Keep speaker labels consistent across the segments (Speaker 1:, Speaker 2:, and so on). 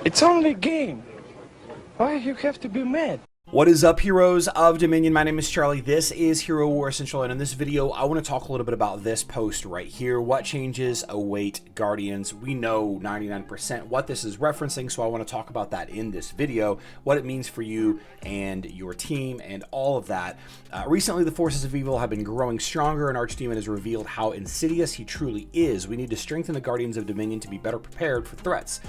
Speaker 1: It's only a game. Why you have to be mad?
Speaker 2: What is up, heroes of Dominion? My name is Charlie. This is Hero War Central, and in this video, I want to talk a little bit about this post right here. What changes await Guardians? We know 99% what this is referencing, so I want to talk about that in this video, what it means for you and your team and all of that. Recently, the forces of evil have been growing stronger, and Archdemon has revealed how insidious he truly is. We need to strengthen the Guardians of Dominion to be better prepared for threats.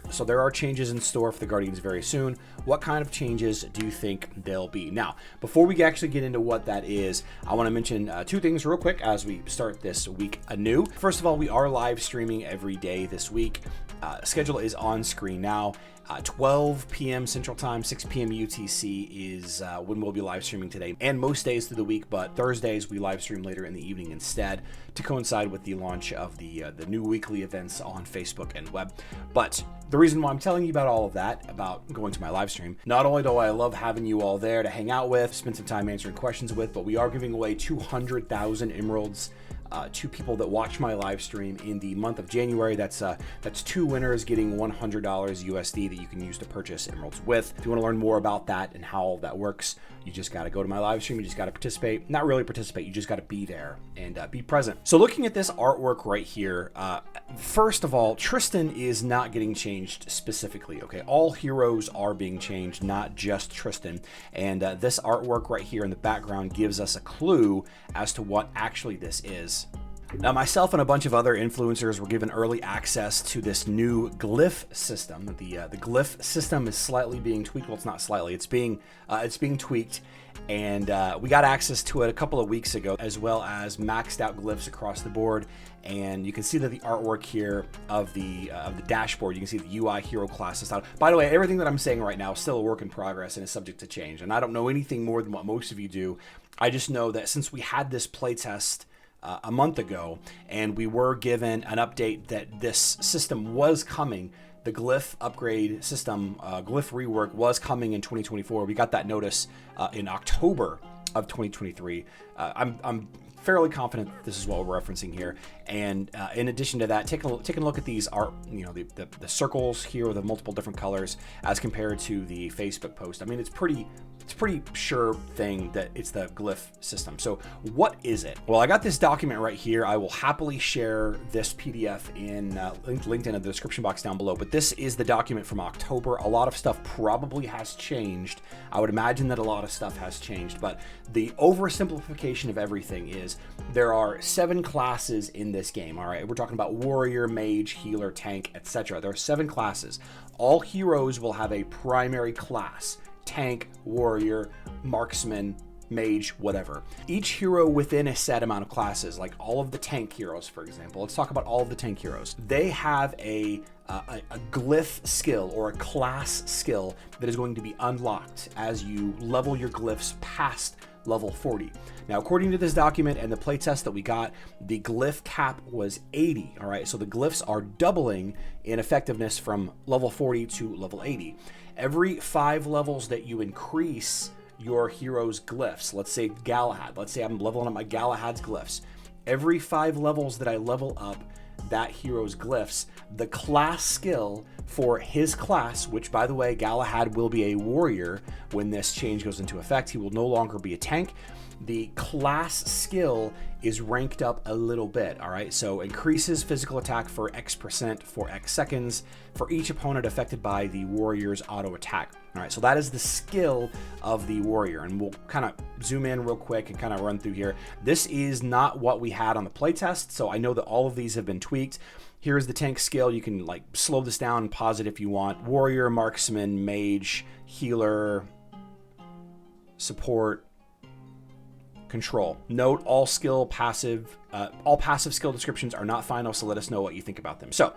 Speaker 2: So there are changes in store for the Guardians very soon. What kind of changes do you think they'll be? Now, before we actually get into what that is, I want to mention two things real quick as we start this week anew. First of all, we are live streaming every day this week. Schedule is on screen now. 12 p.m. Central Time, 6 p.m. UTC is when we'll be live streaming today, and most days through the week, but Thursdays we live stream later in the evening instead to coincide with the launch of the new weekly events on Facebook and web. But the reason why I'm telling you about all of that, about going to my live stream, not only do I love having you all there to hang out with, spend some time answering questions with, but we are giving away 200,000 emeralds to people that watch my live stream in the month of January. That's two winners getting $100 USD that you can use to purchase emeralds with. If you want to learn more about that and how all that works, you just got to go to my live stream. You just got to participate. Not really participate. You just got to be there and be present. So looking at this artwork right here, first of all, Tristan is not getting changed specifically. Okay, all heroes are being changed, not just Tristan. And this artwork right here in the background gives us a clue as to what actually this is. Now, myself and a bunch of other influencers were given early access to this new Glyph system. The Glyph system is slightly being tweaked. Well, it's not slightly. It's being tweaked, and we got access to it a couple of weeks ago, as well as maxed out glyphs across the board. And you can see that the artwork here of the dashboard, you can see the UI hero class is out. By the way, everything that I'm saying right now is still a work in progress and is subject to change. And I don't know anything more than what most of you do. I just know that since we had this playtest a month ago, and we were given an update that this system was coming, the Glyph upgrade system, Glyph rework was coming in 2024. We got that notice in October of 2023. I'm fairly confident this is what we're referencing here. And in addition to that, taking a look at these art, the circles here with the multiple different colors as compared to the Facebook post. I mean, it's pretty sure thing that it's the Glyph system. So what is it? Well, I got this document right here. I will happily share this PDF linked in the description box down below. But this is the document from October. A lot of stuff probably has changed. I would imagine that a lot of stuff has changed. But the oversimplification of everything is there are 7 classes in this game. All right, we're talking about warrior, mage, healer, tank, etc. There are 7 classes. All heroes will have a primary class: tank, warrior, marksman, mage, whatever. Each hero within a set amount of classes, like all of the tank heroes, for example. Let's talk about all of the tank heroes. They have a glyph skill or a class skill that is going to be unlocked as you level your glyphs past level 40. Now, according to this document and the playtest that we got, the glyph cap was 80. All right, so the glyphs are doubling in effectiveness from level 40 to level 80. Every 5 levels that you increase your hero's glyphs, let's say Galahad, let's say I'm leveling up my Galahad's glyphs. Every 5 levels that I level up that hero's glyphs, the class skill for his class, which by the way, Galahad will be a warrior when this change goes into effect. He will no longer be a tank. The class skill is ranked up a little bit, all right? So increases physical attack for X% for X seconds for each opponent affected by the warrior's auto attack. All right, so that is the skill of the warrior, and we'll kind of zoom in real quick and kind of run through here. This is not what we had on the playtest, so I know that all of these have been tweaked. Here's the tank skill. You can like slow this down and pause it if you want. Warrior, marksman, mage, healer, support, control. Note all passive skill descriptions are not final, so let us know what you think about them. So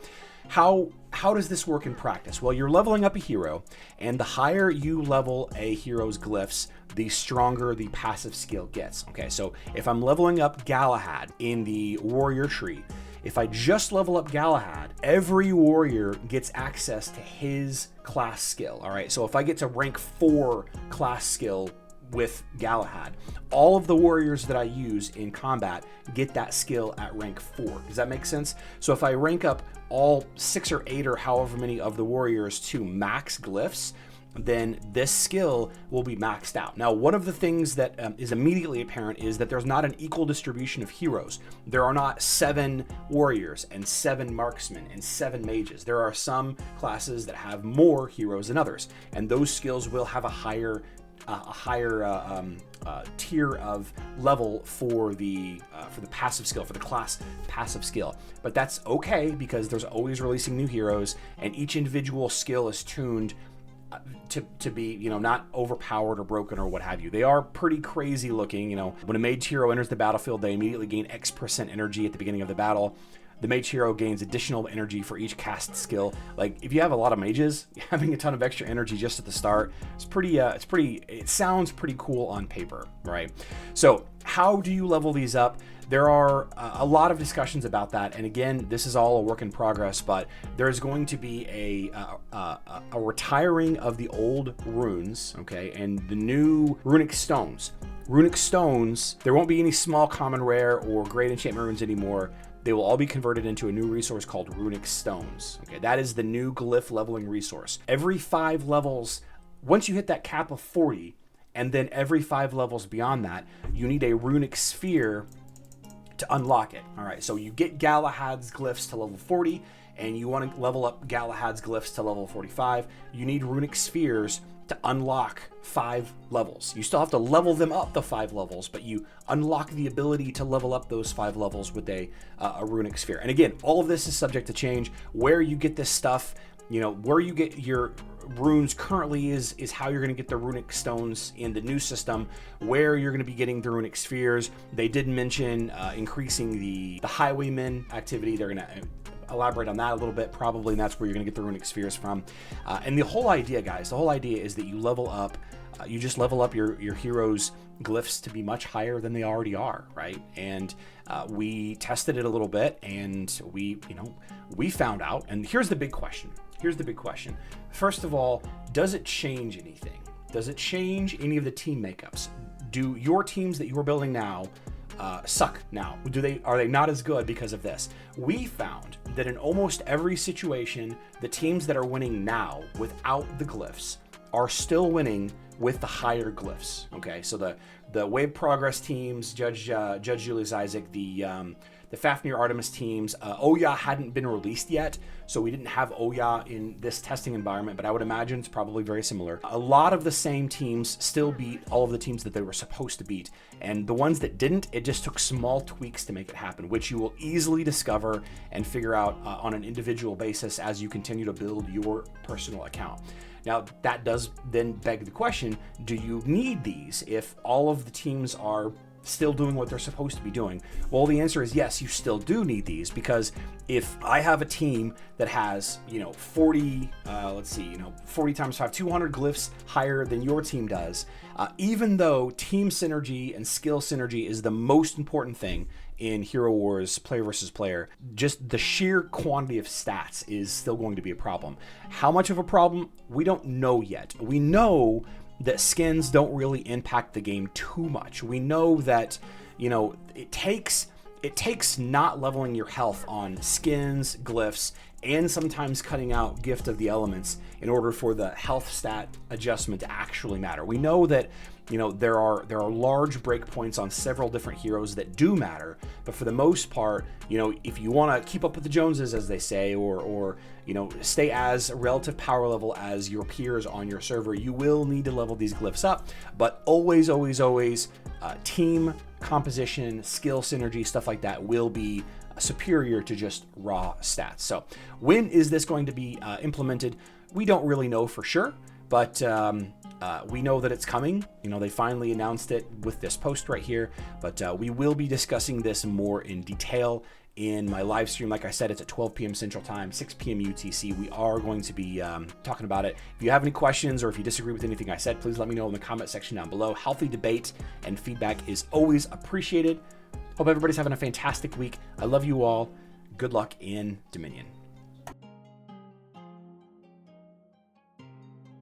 Speaker 2: how does this work in practice? Well, you're leveling up a hero, and the higher you level a hero's glyphs, the stronger the passive skill gets. Okay, so if I'm leveling up Galahad in the warrior tree, if I just level up Galahad, every warrior gets access to his class skill. All right, so if I get to rank 4 class skill with Galahad. All of the warriors that I use in combat get that skill at rank 4. Does that make sense? So if I rank up all 6 or 8 or however many of the warriors to max glyphs, then this skill will be maxed out. Now, one of the things that is immediately apparent is that there's not an equal distribution of heroes. There are not 7 warriors and 7 marksmen and 7 mages. There are some classes that have more heroes than others, and those skills will have a higher tier of level for the passive skill, for the class passive skill. But that's okay, because there's always releasing new heroes, and each individual skill is tuned to be, you know, not overpowered or broken or what have you. They are pretty crazy looking. You know, when a mage hero enters the battlefield, they immediately gain X% energy at the beginning of the battle. The mage hero gains additional energy for each cast skill. Like, if you have a lot of mages, having a ton of extra energy just at the start, it sounds pretty cool on paper, right? So how do you level these up? There are a lot of discussions about that, and again, this is all a work in progress, but there's going to be a retiring of the old runes, okay, and the new runic stones. Runic stones, there won't be any small common rare or great enchantment runes anymore. They will all be converted into a new resource called runic stones. Okay, that is the new glyph leveling resource. Every 5 levels, once you hit that cap of 40, and then every 5 levels beyond that, you need a runic sphere to unlock it. All right, so you get Galahad's glyphs to level 40, and you want to level up Galahad's glyphs to level 45. You need runic spheres to unlock 5 levels. You still have to level them up the 5 levels, but you unlock the ability to level up those 5 levels with a runic sphere. And again, all of this is subject to change. Where you get this stuff, you know, where you get your runes currently is how you're going to get the runic stones in the new system. Where you're going to be getting the runic spheres, they did mention increasing the highwaymen activity. They're going to elaborate on that a little bit probably, and that's where you're going to get the runic spheres from. And the whole idea, guys, the whole idea is that you level up, you just level up your heroes' glyphs to be much higher than they already are, right? And we tested it a little bit, and we found out, and here's the big question. First of all, does it change anything? Does it change any of the team makeups? Do your teams that you're building now suck now? Are they not as good because of this? We found that in almost every situation, the teams that are winning now without the glyphs are still winning with the higher glyphs. Okay, so the Wave Progress teams, Judge Julius Isaac, the Fafnir Artemis teams, Oya hadn't been released yet, so we didn't have Oya in this testing environment, but I would imagine it's probably very similar. A lot of the same teams still beat all of the teams that they were supposed to beat, and the ones that didn't, it just took small tweaks to make it happen, which you will easily discover and figure out on an individual basis as you continue to build your personal account. Now, that does then beg the question, do you need these if all of the teams are still doing what they're supposed to be doing? Well, the answer is yes, you still do need these, because if I have a team that has, 40 times 5, 200 glyphs higher than your team does, even though team synergy and skill synergy is the most important thing in Hero Wars player versus player, just the sheer quantity of stats is still going to be a problem. How much of a problem? We don't know yet. We know that skins don't really impact the game too much. We know that, it takes not leveling your health on skins, glyphs, and sometimes cutting out Gift of the Elements in order for the health stat adjustment to actually matter. We know that, there are large breakpoints on several different heroes that do matter, but for the most part, if you want to keep up with the Joneses, as they say, or stay as a relative power level as your peers on your server, you will need to level these glyphs up. But always, team composition, skill synergy, stuff like that will be superior to just raw stats. So when is this going to be implemented? We don't really know for sure, but we know that it's coming. They finally announced it with this post right here, but we will be discussing this more in detail in my live stream. Like I said, it's at 12 p.m. Central Time, 6 p.m. UTC. We are going to be talking about it. If you have any questions or if you disagree with anything I said, please let me know in the comment section down below. Healthy debate and feedback is always appreciated. Hope everybody's having a fantastic week. I love you all. Good luck in Dominion.